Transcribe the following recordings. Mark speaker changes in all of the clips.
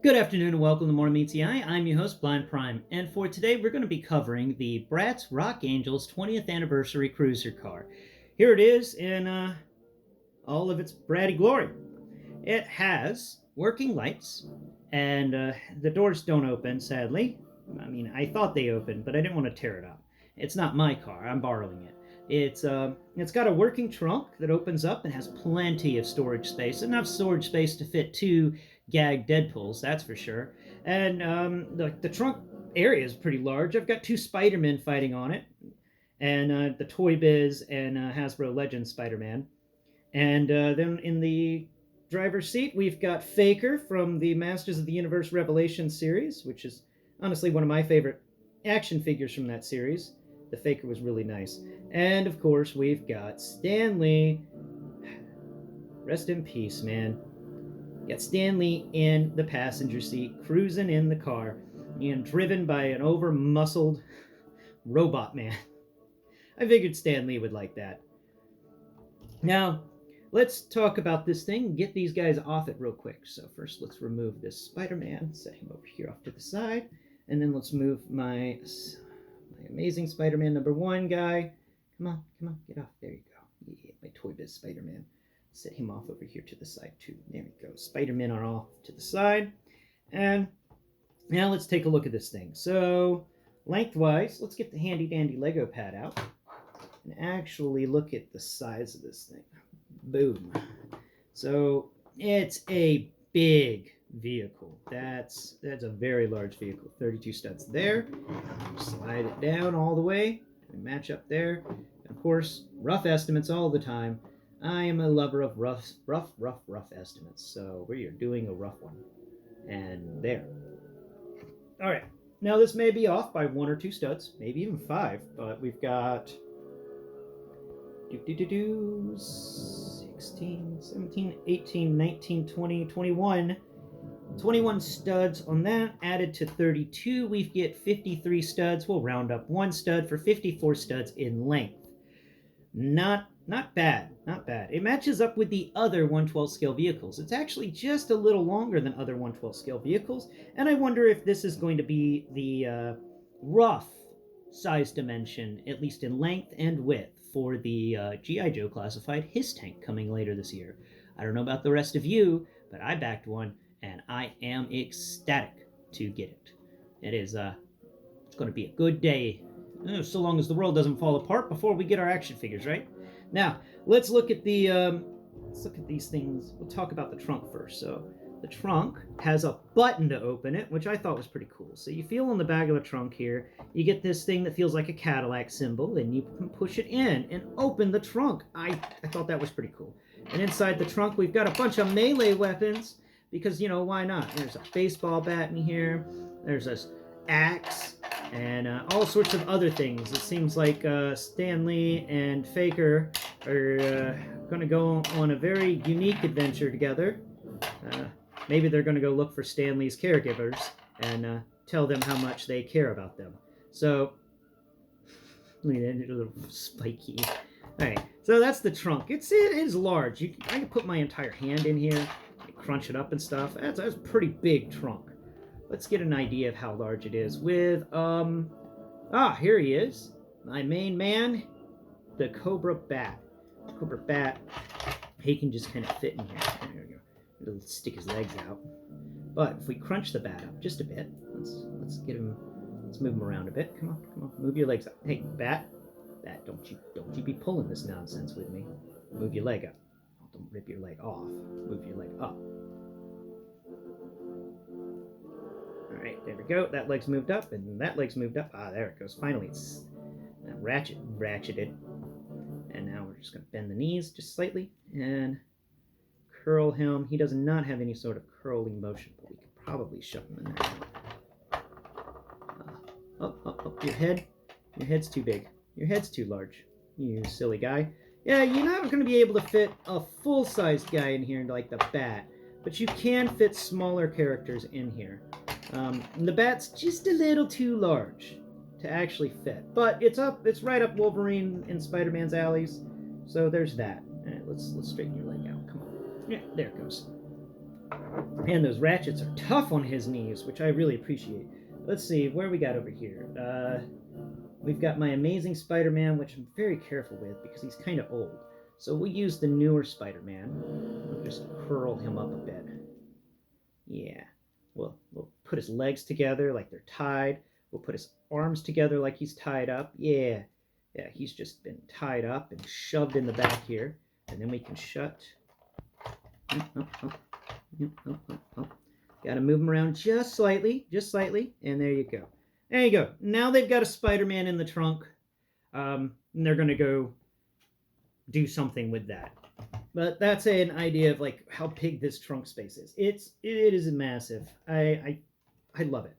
Speaker 1: Good afternoon and welcome to M.M.E. I'm your host, Blind Prime, and for today we're going to be covering the Bratz Rock Angels 20th Anniversary Cruiser Car. Here it is in all of its bratty glory. It has working lights, and the doors don't open, sadly. I mean, I thought they opened, but I didn't want to tear it up. It's not my car, I'm borrowing it. It's got a working trunk that opens up and has plenty of storage space, enough storage space to fit two gagged Deadpools, that's for sure. And the trunk area is pretty large. I've got two Spider-Men fighting on it, and the Toy Biz and Hasbro Legends Spider-Man. And then in the driver's seat, we've got Faker from the Masters of the Universe Revelation series, which is honestly one of my favorite action figures from that series. The Faker was really nice. And of course, we've got Stan Lee. Rest in peace, man. Got Stan Lee in the passenger seat, cruising in the car, and driven by an over-muscled robot man. I figured Stan Lee would like that. Now, let's talk about this thing and get these guys off it real quick. So first, let's remove this Spider-Man, set him over here off to the side, and then let's move my Amazing Spider-Man #1 guy. Come on, get off. There you go. Yeah, my Toy Biz Spider-Man. Set him off over here to the side too. There we go. Spider-Men are off to the side. And now let's take a look at this thing. So lengthwise, let's get the handy dandy Lego pad out and actually look at the size of this thing. Boom. So it's a big vehicle. That's a very large vehicle. 32 studs there. Slide it down all the way and match up there. And of course, rough estimates all the time. I am a lover of rough estimates. So we are doing a rough one. And there. All right. Now this may be off by 1 or 2 studs, maybe even 5, but we've got 16, 17, 18, 19, 20, 21. 21 studs on that. Added to 32, we get 53 studs. We'll round up 1 stud for 54 studs in length. Not bad. It matches up with the other 1/12 scale vehicles. It's actually just a little longer than other 1/12 scale vehicles, and I wonder if this is going to be the rough size dimension, at least in length and width, for the G.I. Joe classified His Tank coming later this year. I don't know about the rest of you, but I backed one, and I am ecstatic to get it. It's going to be a good day, so long as the world doesn't fall apart before we get our action figures, right? Now, let's look at these things. We'll talk about the trunk first. So the trunk has a button to open it, which I thought was pretty cool. So you feel on the back of the trunk here, you get this thing that feels like a Cadillac symbol, and you can push it in and open the trunk. I thought that was pretty cool. And inside the trunk, we've got a bunch of melee weapons, because, you know, why not? There's a baseball bat in here, there's this axe, and all sorts of other things. It seems like Stan Lee and Faker are going to go on a very unique adventure together. Maybe they're going to go look for Stan Lee's caregivers and tell them how much they care about them. So, look at that, a little spiky. Alright, so that's the trunk. It is large. I can put my entire hand in here, crunch it up and stuff. That's a pretty big trunk. Let's get an idea of how large it is with, here he is. My main man, the Cobra Bat. Cobra Bat, he can just kind of fit in here. There we go. He'll stick his legs out. But if we crunch the bat up just a bit, let's get him, let's move him around a bit. Come on, move your legs up. Hey, Bat, don't you be pulling this nonsense with me. Move your leg up. Don't rip your leg off. Move your leg up. Alright, there we go. That leg's moved up, and that leg's moved up. Ah, there it goes. Finally, it's ratcheted. And now we're just going to bend the knees just slightly and curl him. He does not have any sort of curling motion, but we could probably shove him in there. Up, your head. Your head's too big. Your head's too large, you silly guy. Yeah, you're not going to be able to fit a full-sized guy in here like the Bat, but you can fit smaller characters in here. The Bat's just a little too large to actually fit, but it's right up Wolverine and Spider-Man's alleys, so there's that. All right, let's straighten your leg out. Come on. Yeah, there it goes. And those ratchets are tough on his knees, which I really appreciate. Let's see, where we got over here? We've got my Amazing Spider-Man, which I'm very careful with because he's kind of old. So we'll use the newer Spider-Man. We'll just curl him up a bit. Yeah. We'll put his legs together like they're tied. We'll put his arms together like he's tied up. Yeah. Yeah, he's just been tied up and shoved in the back here. And then we can shut. Oh, oh, oh. Got to move him around just slightly, and there you go. There you go. Now they've got a Spider-Man in the trunk, and they're going to go do something with that. But that's an idea of like how big this trunk space is. It is massive. I love it.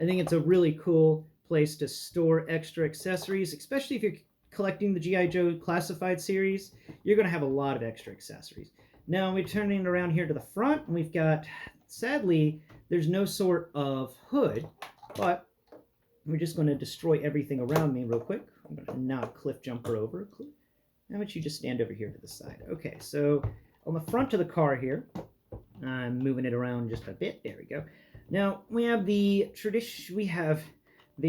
Speaker 1: I think it's a really cool place to store extra accessories, especially if you're collecting the G.I. Joe Classified series. You're going to have a lot of extra accessories. Now we're turning it around here to the front, and we've got, sadly, there's no sort of hood, but we're just going to destroy everything around me real quick. I'm going to knock Cliff Jumper over. How about you just stand over here to the side? Okay, so on the front of the car here, I'm moving it around just a bit. There we go. Now we have the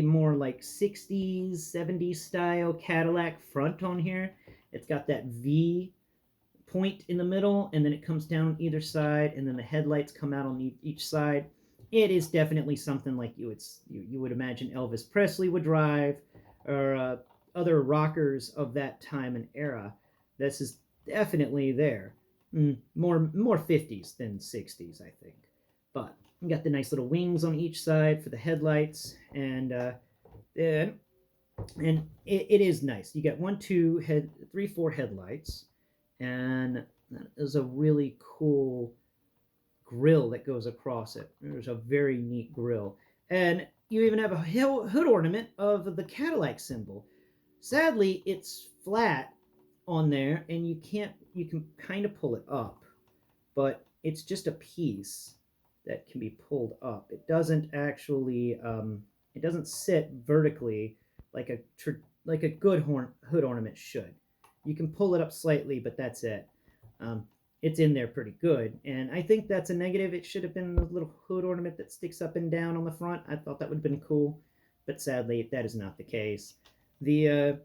Speaker 1: more like 60s, 70s style Cadillac front on here. It's got that V point in the middle, and then it comes down either side, and then the headlights come out on each side. It is definitely something like you would imagine Elvis Presley would drive, or other rockers of that time and era. This is definitely there. More 50s than 60s, I think. But you got the nice little wings on each side for the headlights, and it is nice. You got 4 headlights, and that is a really cool grill that goes across it. There's a very neat grill, and you even have a hood ornament of the Cadillac symbol. Sadly, it's flat on there, and you can kind of pull it up, but it's just a piece that can be pulled up. It doesn't actually it doesn't sit vertically like a good hood ornament should. You can pull it up slightly, but that's it. It's in there pretty good, and I think that's a negative. It should have been the little hood ornament that sticks up and down on the front. I thought that would have been cool, but sadly, that is not the case. The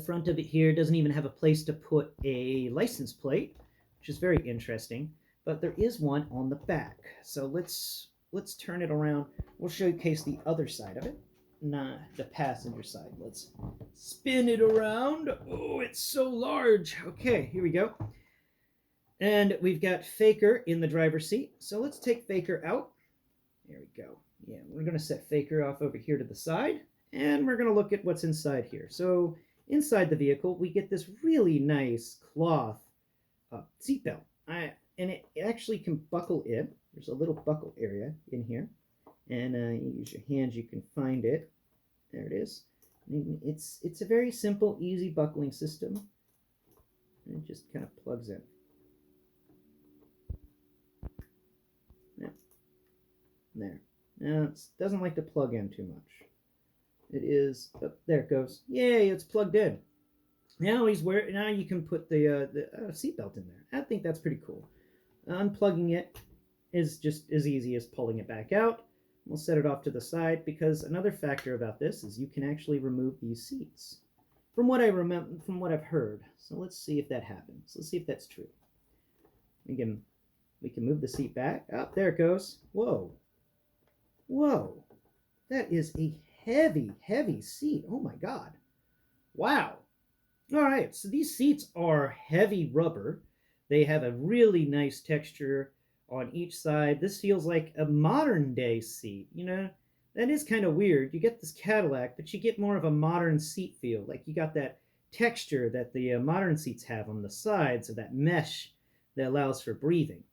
Speaker 1: front of it here doesn't even have a place to put a license plate, which is very interesting, but there is one on the back. So let's turn it around. We'll showcase the other side of it, not the passenger side. Let's spin it around. Oh, it's so large. Okay, here we go. And we've got Faker in the driver's seat. So let's take Faker out. There we go. Yeah, we're going to set Faker off over here to the side, and we're going to look at what's inside here. So inside the vehicle, we get this really nice cloth seatbelt. And it actually can buckle in. There's a little buckle area in here. And you use your hands, you can find it. There it is. It's a very simple, easy buckling system. And it just kind of plugs in. There. Now, it doesn't like to plug in too much. It is, oh, there it goes. Yay, it's plugged in. Now you can put the seatbelt in there. I think that's pretty cool. Unplugging it is just as easy as pulling it back out. We'll set it off to the side, because another factor about this is you can actually remove these seats. From what I remember, from what I've heard. So let's see if that happens. Let's see if that's true. We can move the seat back. Oh, there it goes. Whoa. Whoa, that is a heavy, heavy seat. Oh my God. Wow. All right, so these seats are heavy rubber. They have a really nice texture on each side. This feels like a modern day seat. You know, that is kind of weird. You get this Cadillac, but you get more of a modern seat feel. Like you got that texture that the modern seats have on the sides, of that mesh that allows for breathing.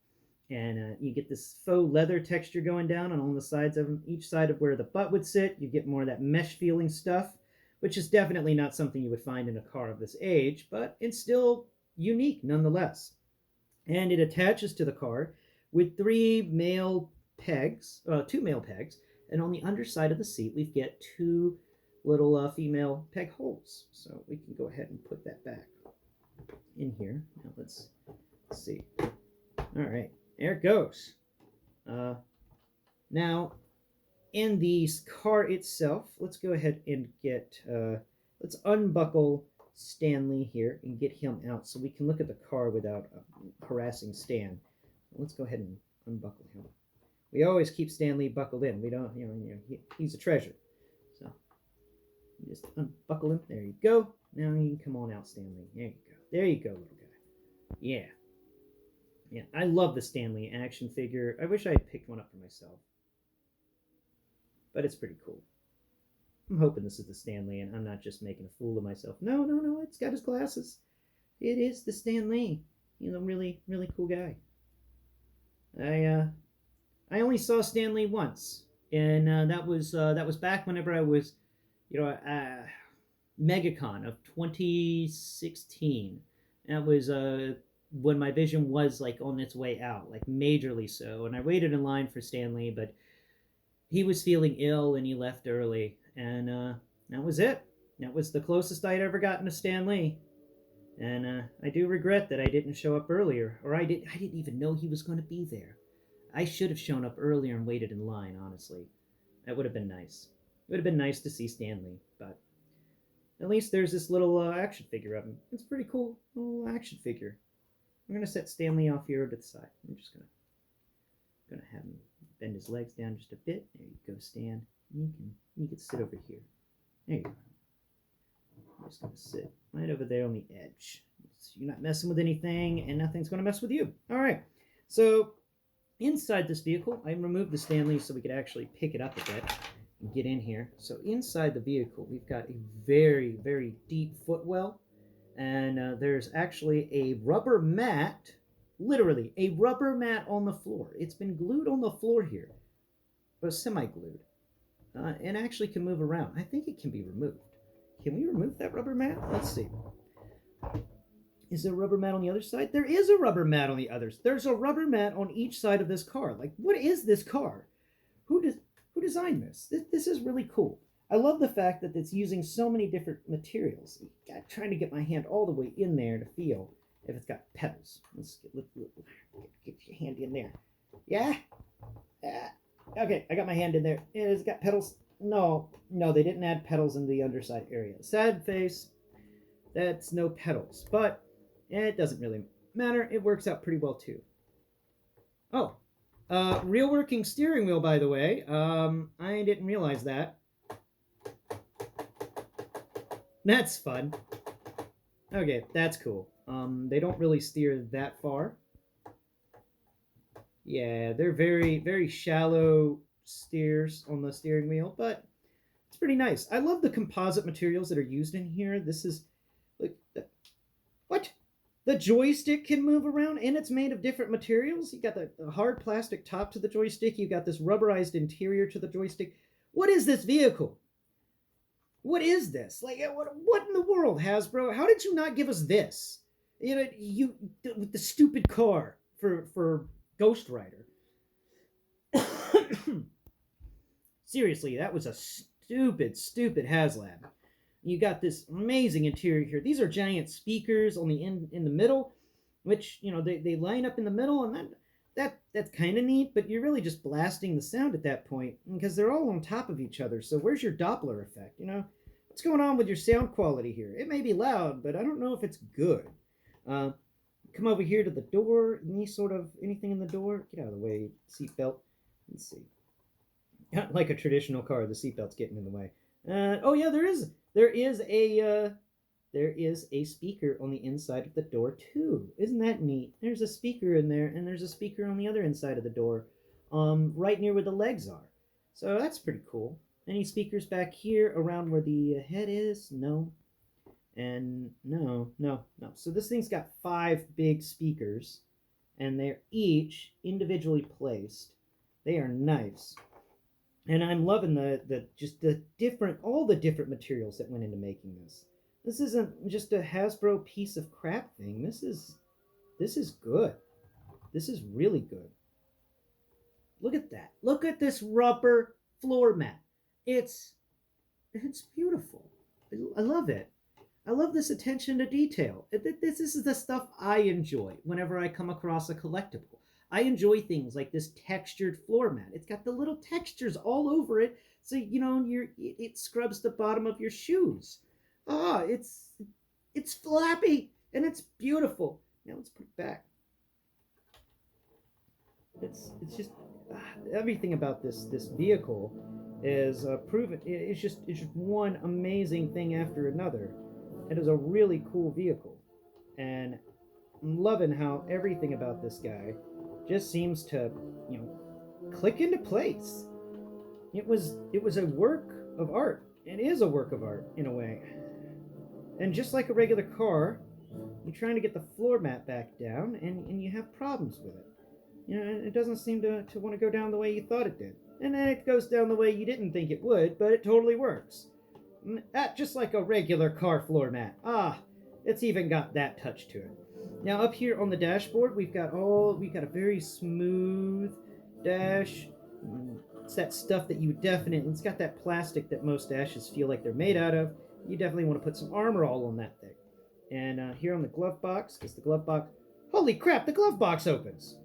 Speaker 1: And you get this faux leather texture going down, and on the sides of each side of where the butt would sit, you get more of that mesh feeling stuff, which is definitely not something you would find in a car of this age, but it's still unique nonetheless. And it attaches to the car with 2 male pegs, and on the underside of the seat, we get 2 little female peg holes. So we can go ahead and put that back in here. Now let's see. All right. There it goes. Now, in the car itself, let's go ahead and let's unbuckle Stanley here and get him out so we can look at the car without harassing Stan. Let's go ahead and unbuckle him. We always keep Stanley buckled in. We don't, he's a treasure. So, just unbuckle him. There you go. Now you can come on out, Stanley. There you go. There you go, little guy. Yeah. Yeah, I love the Stanley action figure. I wish I had picked one up for myself. But it's pretty cool. I'm hoping this is the Stanley and I'm not just making a fool of myself. No, no, no, it's got his glasses. It is the Stanley. He's a really, really cool guy. I only saw Stanley once, and that was back whenever I was, MegaCon of 2016. That was when my vision was like on its way out, like majorly so, and I waited in line for Stanley, but he was feeling ill and he left early, and that was it. That was the closest I'd ever gotten to Stanley, and I do regret that I didn't show up earlier, or I didn't even know he was going to be there. I should have shown up earlier and waited in line, honestly. That would have been nice. It would have been nice to see Stanley, but at least there's this little action figure of him. It's a pretty cool little action figure. I'm going to set Stanley off here to the side. I'm just going to have him bend his legs down just a bit. There you go, Stan. You can sit over here. There you go. I'm just going to sit right over there on the edge. So you're not messing with anything, and nothing's going to mess with you. All right. So inside this vehicle, I removed the Stanley so we could actually pick it up a bit and get in here. So inside the vehicle, we've got a very, very deep footwell, and there's actually a rubber mat, literally a rubber mat on the floor. It's been glued on the floor here, but semi-glued, and actually can move around. I think it can be removed. Can we remove that rubber mat? Let's see. Is there a rubber mat on the other side? There is a rubber mat on the others. There's a rubber mat on each side of this car. Like, what is this car? Who designed this? This is really cool. I love the fact that it's using so many different materials. Trying to get my hand all the way in there to feel if it's got pedals. Let's get your hand in there. Yeah? Okay, I got my hand in there. It's got pedals. No, they didn't add pedals in the underside area. Sad face. That's no pedals, but it doesn't really matter. It works out pretty well too. Oh, real working steering wheel, by the way. I didn't realize that. That's fun. Okay, that's cool. They don't really steer that far. Yeah, they're very, very shallow steers on the steering wheel, but it's pretty nice. I love the composite materials that are used in here. This is like, what? The joystick can move around, and it's made of different materials. You got the hard plastic top to the joystick. You got this rubberized interior to the joystick. What is this vehicle? What is this? Like, what in the world, Hasbro? How did you not give us this? The stupid car for Ghost Rider. Seriously, that was a stupid Haslab. You got this amazing interior here. These are giant speakers on the in the middle, which they line up in the middle, and that's kind of neat. But you're really just blasting the sound at that point because they're all on top of each other. So where's your Doppler effect? What's going on with your sound quality here? It may be loud, but I don't know if it's good. Come over here to the door. Anything in the door? Get out of the way, seatbelt. Let's see. Like a traditional car, the seatbelt's getting in the way. Oh yeah, there is a speaker on the inside of the door too. Isn't that neat? There's a speaker in there, and there's a speaker on the other inside of the door, right near where the legs are. So that's pretty cool. Any speakers back here around where the head is? No. And no. So this thing's got 5 big speakers, and they're each individually placed. They are nice. And I'm loving all the different materials that went into making this. This isn't just a Hasbro piece of crap thing. This is good. This is really good. Look at that. Look at this rubber floor mat. It's beautiful. I love it. I love this attention to detail. This is the stuff I enjoy whenever I come across a collectible. I enjoy things like this textured floor mat. It's got the little textures all over it, so it scrubs the bottom of your shoes. Ah, it's flappy and it's beautiful. Now let's put it back. It's just everything about this vehicle is proven. It's just one amazing thing after another. It is a really cool vehicle, and I'm loving how everything about this guy just seems to click into place. It was a work of art. It is a work of art in a way, and just like a regular car, you're trying to get the floor mat back down, and you have problems with it. It doesn't seem to want to go down the way you thought it did. And then it goes down the way you didn't think it would, but it totally works. Just like a regular car floor mat. Ah, it's even got that touch to it. Now up here on the dashboard, we've got a very smooth dash. It's that stuff that it's got that plastic that most dashes feel like they're made out of. You definitely want to put some armor all on that thing. And here on the glove box, because the glove box, holy crap, the glove box opens.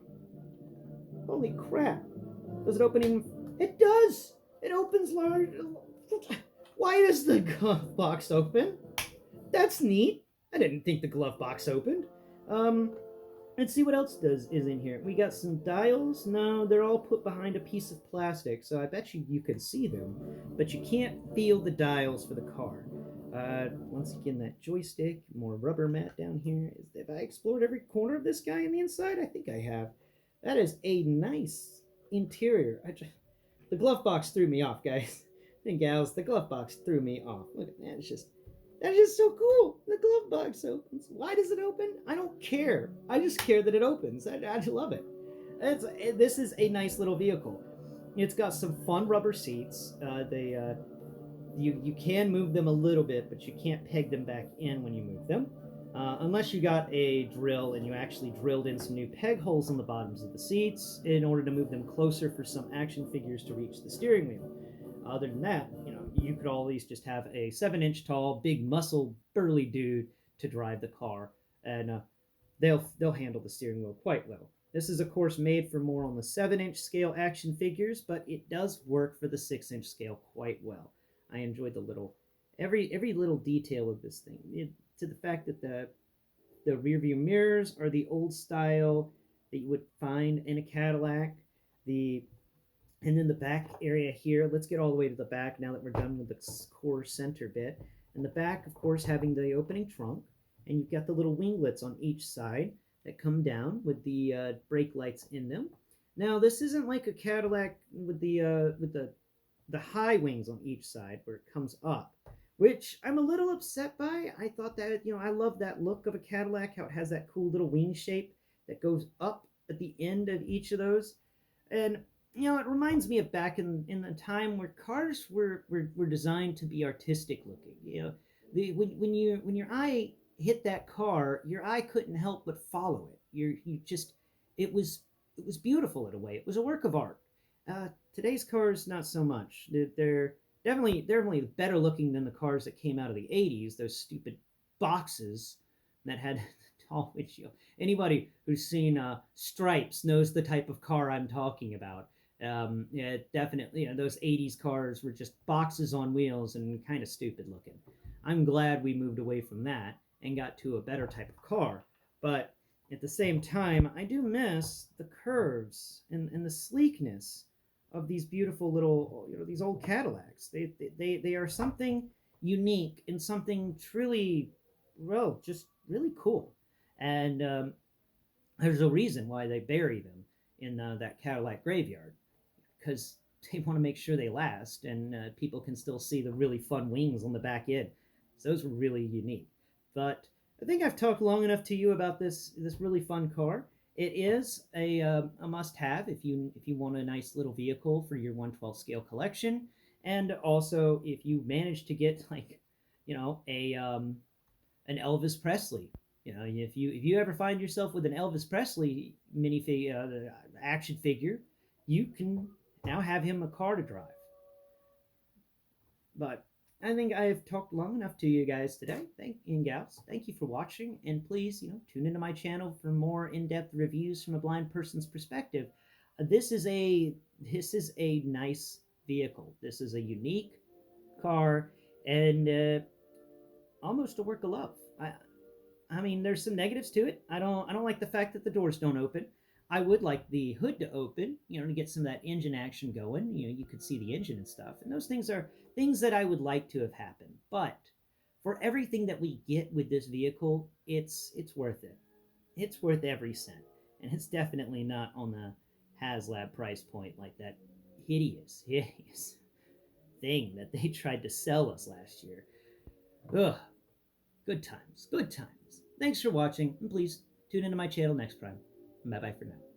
Speaker 1: Holy crap. Does it open even? It does! It opens large. Why does the glove box open? That's neat. I didn't think the glove box opened. Let's see what else is in here. We got some dials. No, they're all put behind a piece of plastic, so I bet you can see them, but you can't feel the dials for the car. Once again, that joystick, more rubber mat down here. Have I explored every corner of this guy on the inside? I think I have. That is a nice interior. The glove box threw me off, guys and gals. The glove box threw me off. Look at that. That's just so cool. The glove box opens. Why does it open? I don't care. I just care that it opens. I love it. This is a nice little vehicle. It's got some fun rubber seats. You can move them a little bit, but you can't peg them back in when you move them. Unless you got a drill and you actually drilled in some new peg holes on the bottoms of the seats in order to move them closer for some action figures to reach the steering wheel. Other than that, you could always just have a 7-inch tall, big muscle, burly dude to drive the car, and they'll handle the steering wheel quite well. This is, of course, made for more on the 7-inch scale action figures, but it does work for the 6-inch scale quite well. I enjoyed every little detail of this thing. To the fact that the rear view mirrors are the old style that you would find in a Cadillac. And then the back area here, let's get all the way to the back now that we're done with the core center bit. And the back, of course, having the opening trunk, and you've got the little winglets on each side that come down with the brake lights in them. Now, this isn't like a Cadillac with the high wings on each side where it comes up, which I'm a little upset by. I thought that, I love that look of a Cadillac, how it has that cool little wing shape that goes up at the end of each of those. And, it reminds me of back in the time where cars were designed to be artistic looking. When your eye hit that car, your eye couldn't help but follow it. It was beautiful in a way. It was a work of art. Today's cars, not so much. They're definitely better looking than the cars that came out of the 80s, those stupid boxes that had tall windshield. Anybody who's seen Stripes knows the type of car I'm talking about. Yeah, definitely, those 80s cars were just boxes on wheels and kind of stupid looking. I'm glad we moved away from that and got to a better type of car. But at the same time, I do miss the curves and the sleekness of these beautiful little, these old Cadillacs. They are something unique and something truly, well, just really cool. And there's a reason why they bury them in that Cadillac graveyard, because they want to make sure they last and people can still see the really fun wings on the back end. So those were really unique. But I think I've talked long enough to you about this really fun car. It is a must-have if you want a nice little vehicle for your 1/12 scale collection, and also if you manage to get an Elvis Presley. If you ever find yourself with an Elvis Presley action figure, you can now have him a car to drive. But I think I've talked long enough to you guys today. Thank and gals. Thank you for watching, and please, tune into my channel for more in-depth reviews from a blind person's perspective. This is a nice vehicle. This is a unique car, and almost a work of love. I mean, there's some negatives to it. I don't like the fact that the doors don't open. I would like the hood to open, to get some of that engine action going. You could see the engine and stuff. And those things are things that I would like to have happened. But for everything that we get with this vehicle, it's worth it. It's worth every cent. And it's definitely not on the Haslab price point like that hideous thing that they tried to sell us last year. Ugh. Good times. Good times. Thanks for watching, and please tune into my channel next Prime. Bye bye for now.